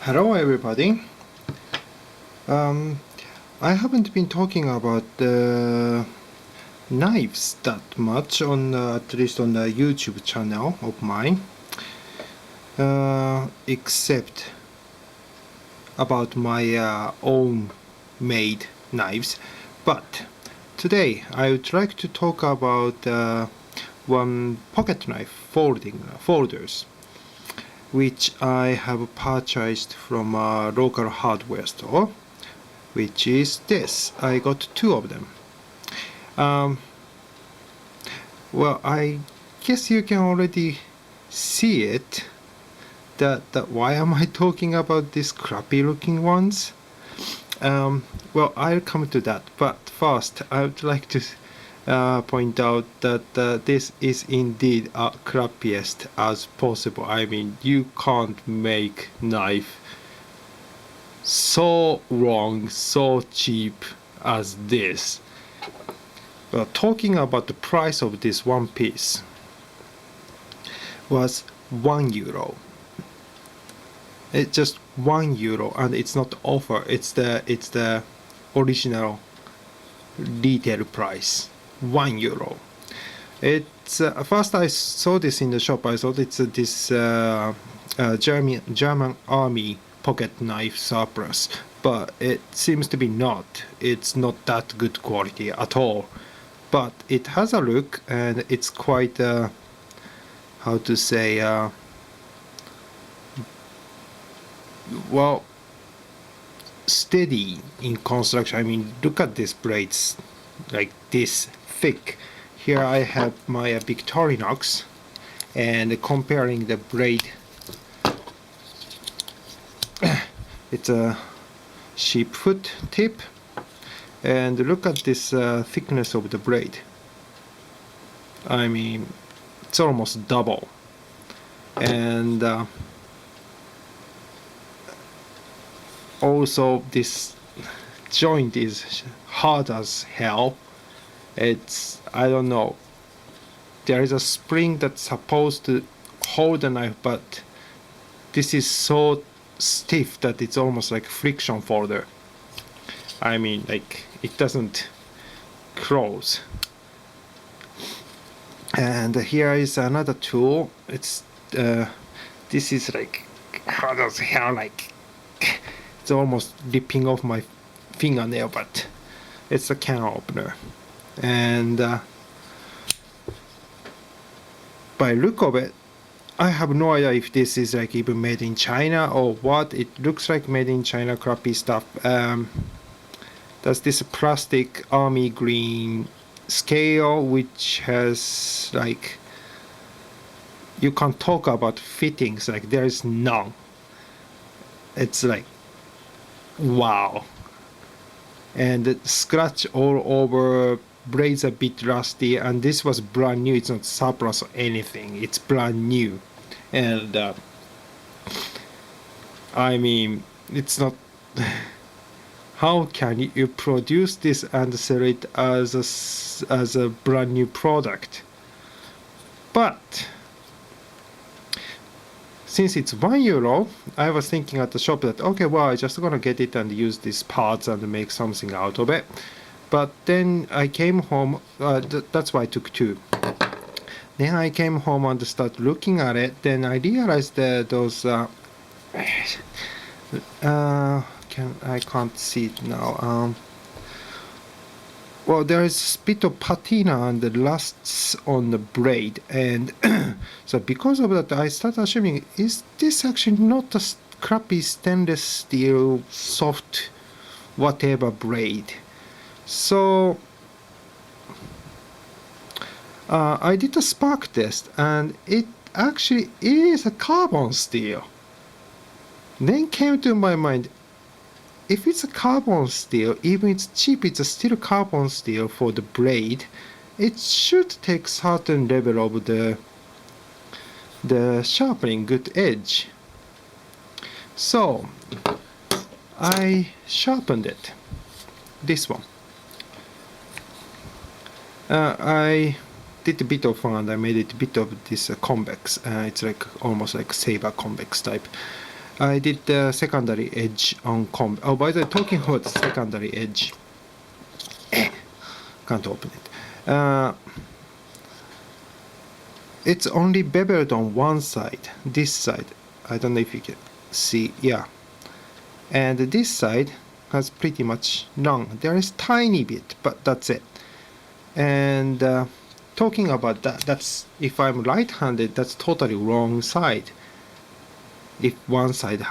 Hello everybody. Um, I haven't been talking about knives that much on at least on the YouTube channel of mine, except about my own made knives. But today I would like to talk about one pocket knife folders, which I have purchased from a local hardware store, which is this. I got two of them. Well, I guess you can already see it. That why am I talking about these crappy looking ones? Well, I'll come to that, but first I would like to point out that this is indeed crappiest as possible. I mean, you can't make knife so wrong, so cheap as this. Well, talking about the price of this one piece was €1. It's just €1, and it's not offer. It's the original retail price, €1. It's first I saw this in the shop. I thought it's this German army pocket knife surplus, but it seems to be not. It's not that good quality at all. But it has a look, and it's quite how to say well, steady in construction. I mean, look at these blades, like this thick. Here I have my Victorinox, and comparing the blade, it's a sheepfoot tip, and look at this thickness of the blade. I mean, it's almost double, and also this joint is hard as hell. It's, I don't know, there is a spring that's supposed to hold the knife, but this is so stiff that it's almost like friction folder. I mean, like, it doesn't close. And here is another tool. It's this is like hard as hell, like it's almost ripping off my fingernail, but it's a can opener. And by look of it, I have no idea if this is like even made in China or what. It looks like made in China, crappy stuff. There's this plastic army green scale, which has like, you can talk about fittings, like there is none. It's like, wow. And the scratch all over, blades a bit rusty, and this was brand new. It's not surplus or anything, it's brand new. And I mean, it's not how can you produce this and sell it as a brand new product? But since it's €1, I was thinking at the shop that, okay, well, I'm just gonna get it and use these parts and make something out of it. But then I came home, that's why I took two. Then I came home and started looking at it. Then I realized that those I can't see it now. Well, there is a bit of patina and the lusts on the blade, and so because of that, I started assuming, is this actually not a crappy stainless steel soft whatever blade? So I did a spark test, and it actually is a carbon steel. Then came to my mind, if it's a carbon steel, even it's cheap, it's still carbon steel for the blade. It should take certain level of the sharpening good edge. So I sharpened it. This one. I did a bit of fun. I made it a bit of this convex. It's like almost like saber convex type. I did the secondary edge on comb. Oh, by the way, talking about the secondary edge, can't open it. It's only beveled on one side. This side, I don't know if you can see. Yeah, and this side has pretty much none. There is tiny bit, but that's it. And talking about that, that's if I'm right-handed, that's totally wrong side. If one side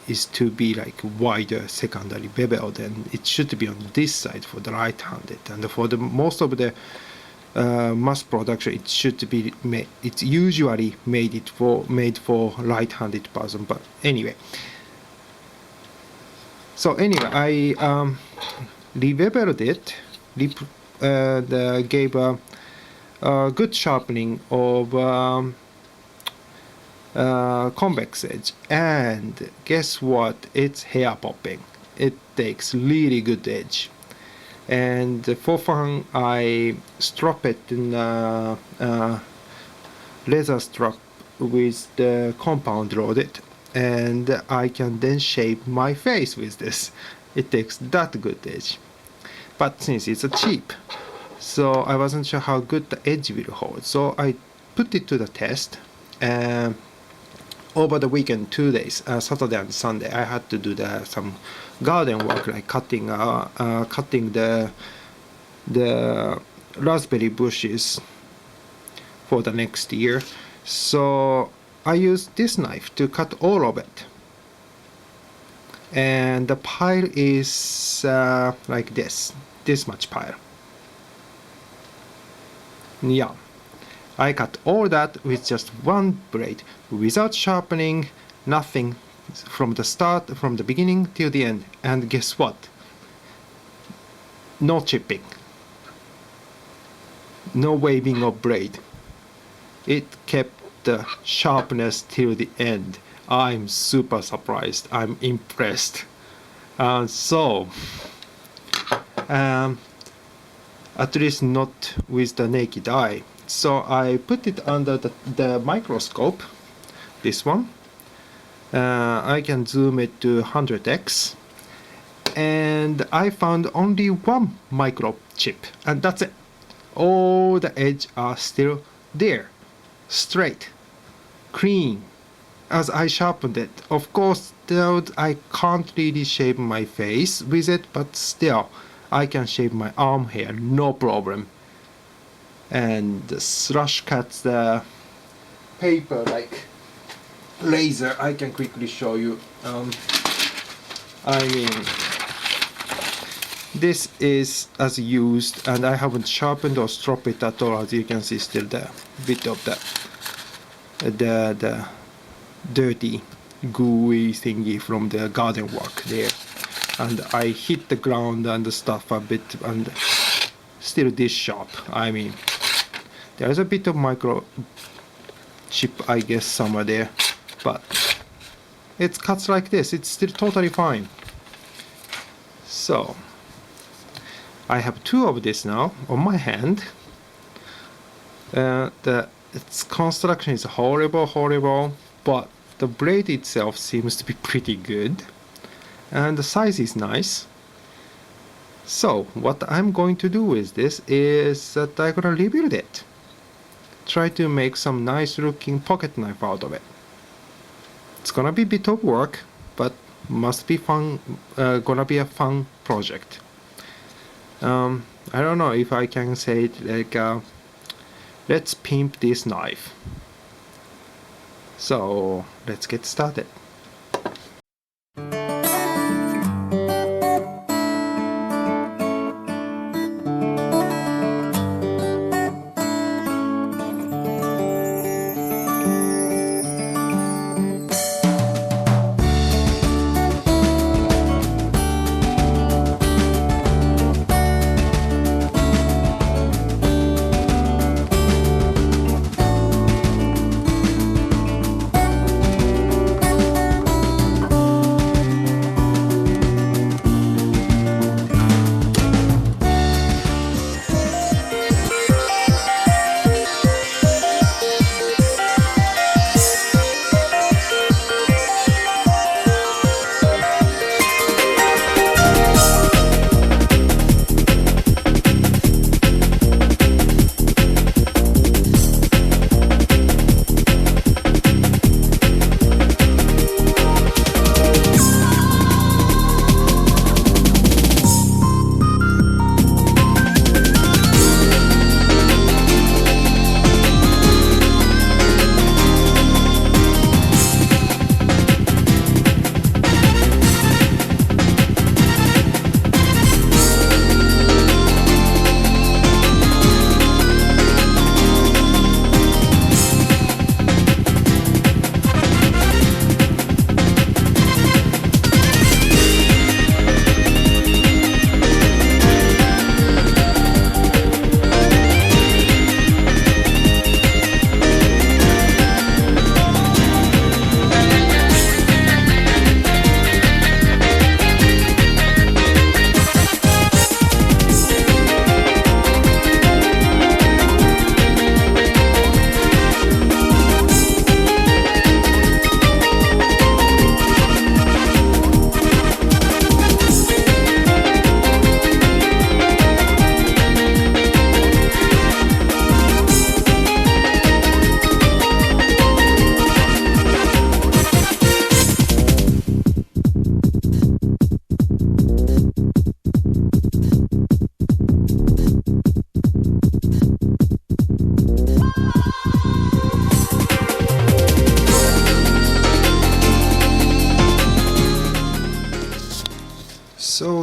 is to be like wider secondary bevel, then it should be on this side for the right-handed. And for the most of the mass production, it should be it's usually made for right-handed person. But anyway, so anyway, I rebeveled it, gave a good sharpening of convex edge, and guess what? It's hair popping. It takes really good edge. And for fun, I strap it in a leather strap with the compound loaded, and I can then shape my face with this. It takes that good edge. But since it's cheap, so I wasn't sure how good the edge will hold. So I put it to the test. Over the weekend, 2 days, Saturday and Sunday, I had to do some garden work, like cutting the raspberry bushes for the next year. So I used this knife to cut all of it, and the pile is like this much pile. Yeah, I cut all that with just one blade, without sharpening, nothing, from the beginning till the end. And guess what? No chipping, no waving of blade. It kept the sharpness till the end. I'm super surprised. I'm impressed. At least not with the naked eye. So I put it under the microscope, this one. I can zoom it to 100x, and I found only one microchip, and that's it. All the edges are still there, straight, clean, as I sharpened it. Of course, I can't really shape my face with it, but still, I can shape my arm hair, no problem. And slash cuts the paper like laser. I can quickly show you. I mean, this is as used, and I haven't sharpened or stropped it at all. As you can see, still the bit of the dirty gooey thingy from the garden work there, and I hit the ground and the stuff a bit, and still this sharp. I mean, there's a bit of micro chip, I guess, somewhere there, but it cuts like this. It's still totally fine. So I have 2 of this now on my hand. Its construction is horrible, but the blade itself seems to be pretty good, and the size is nice. So what I'm going to do with this is that I'm gonna rebuild it. Try to make some nice looking pocket knife out of it. It's gonna be a bit of work, but must be fun. Gonna be a fun project. I don't know if I can say it like, let's pimp this knife. So let's get started.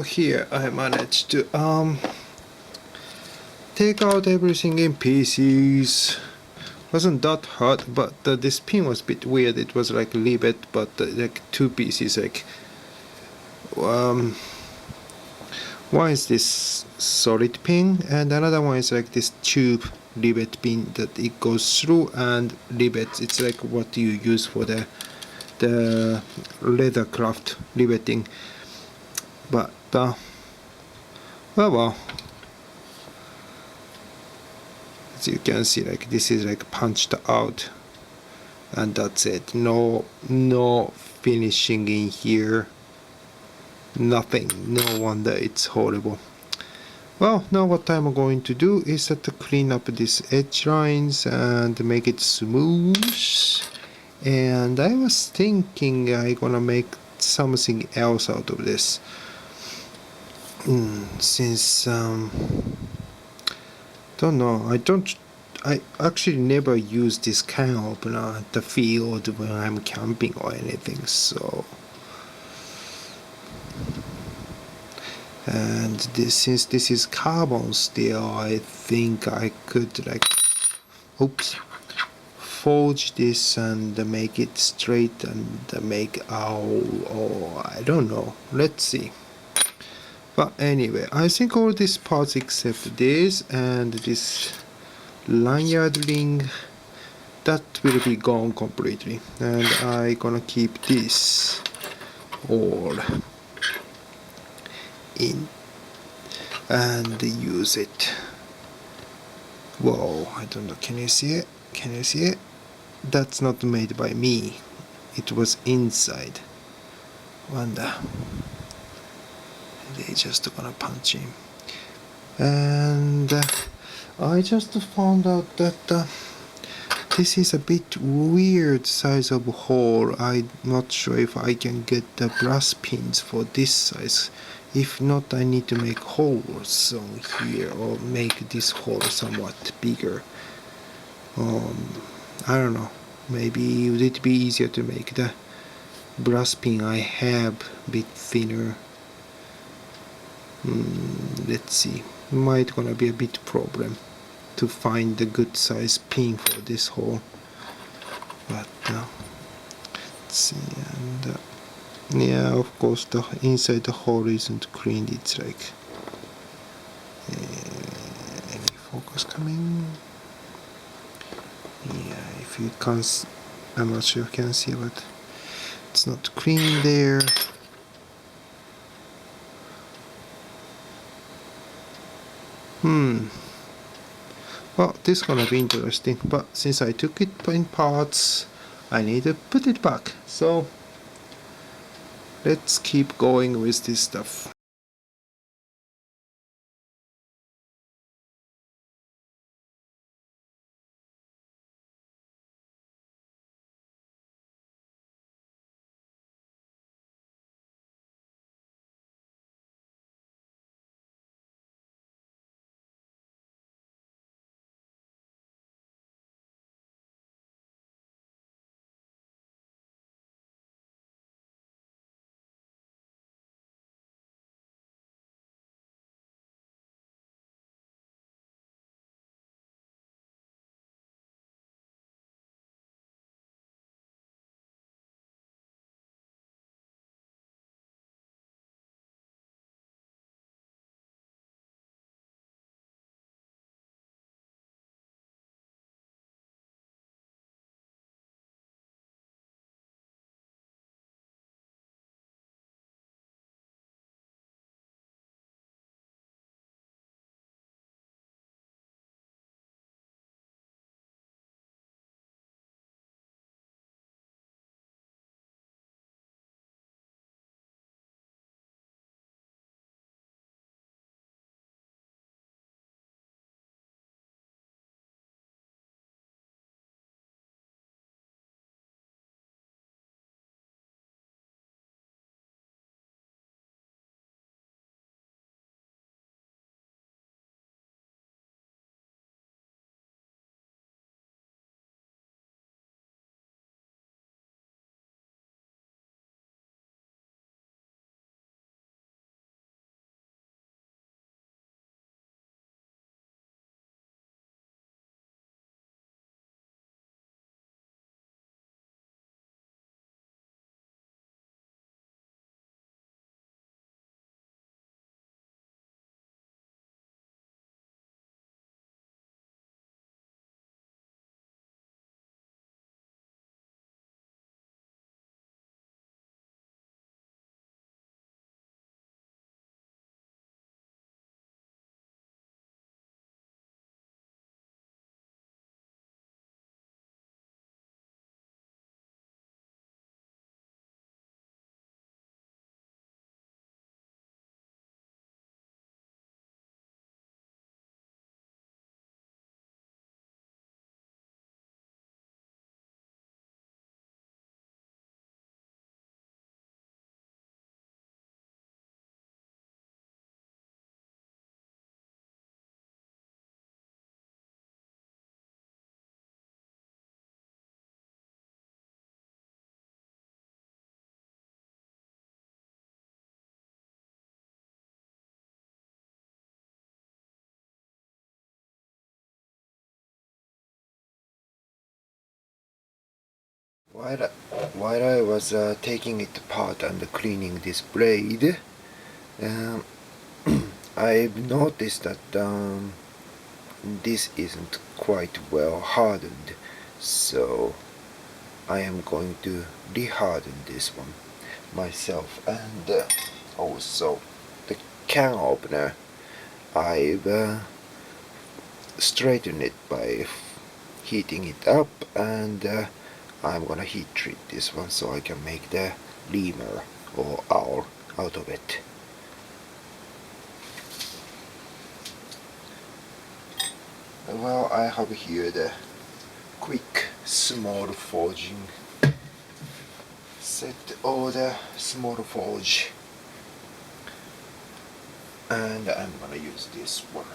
here I managed to take out everything in pieces. Wasn't that hard, but this pin was a bit weird. It was like rivet, but like two pieces. Like one is this solid pin, and another one is like this tube rivet pin that it goes through and rivets. It's like what you use for the leather craft riveting. But oh well. As you can see, like this is like punched out, and that's it. No finishing in here. Nothing. No wonder it's horrible. Well, now what I'm going to do is to clean up these edge lines and make it smooth. And I was thinking I'm gonna make something else out of this. Since don't know, I actually never use this can opener at the field when I'm camping or anything, so. And since this is carbon steel, I think I could like, forge this and make it straight and make I don't know. Let's see. But anyway, I think all these parts except this and this lanyard ring, that will be gone completely, and I gonna keep this all in and use it. Whoa, I don't know, can you see it? Can you see it? That's not made by me. It was inside. Wonder. They just gonna punch him. And I just found out that this is a bit weird size of hole. I'm not sure if I can get the brass pins for this size. If not, I need to make holes on here or make this hole somewhat bigger. I don't know. Maybe would it be easier to make the brass pin I have a bit thinner. Let's see. Might gonna be a bit problem to find the good size pin for this hole. But let's see. And yeah, of course the inside the hole isn't cleaned. It's like any focus coming. Yeah, if you can't, I'm not sure if you can see, but it's not clean there. Well, this is gonna be interesting, but since I took it in parts, I need to put it back. So let's keep going with this stuff. While while I was taking it apart and cleaning this blade, um, I've noticed that this isn't quite well hardened, so I am going to reharden this one myself. And also the can opener, I've straightened it by heating it up, and I'm gonna heat treat this one so I can make the lemur or owl out of it. Well, I have here the quick small forging set, or the small forge, and I'm gonna use this one.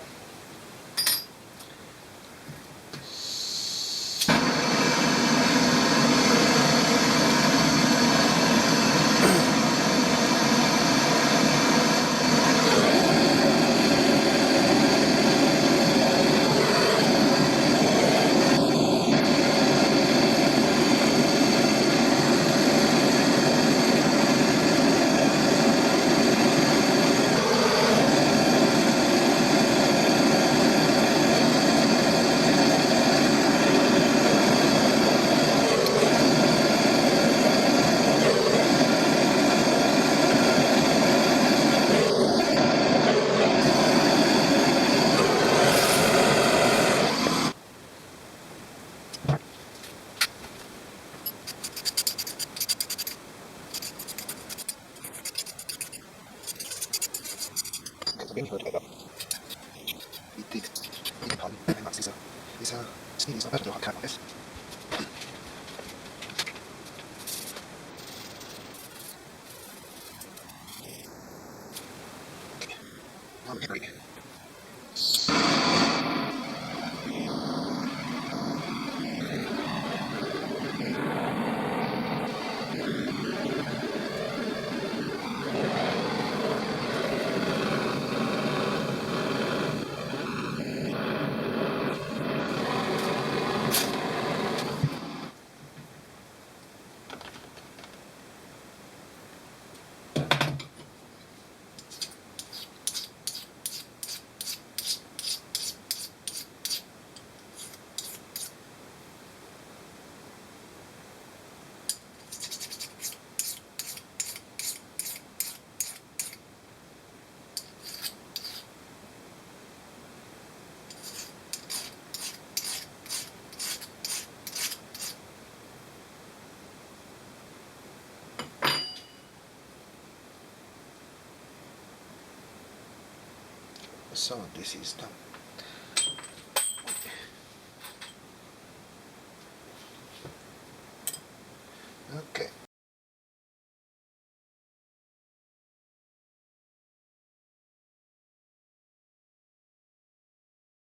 So this is done. Okay.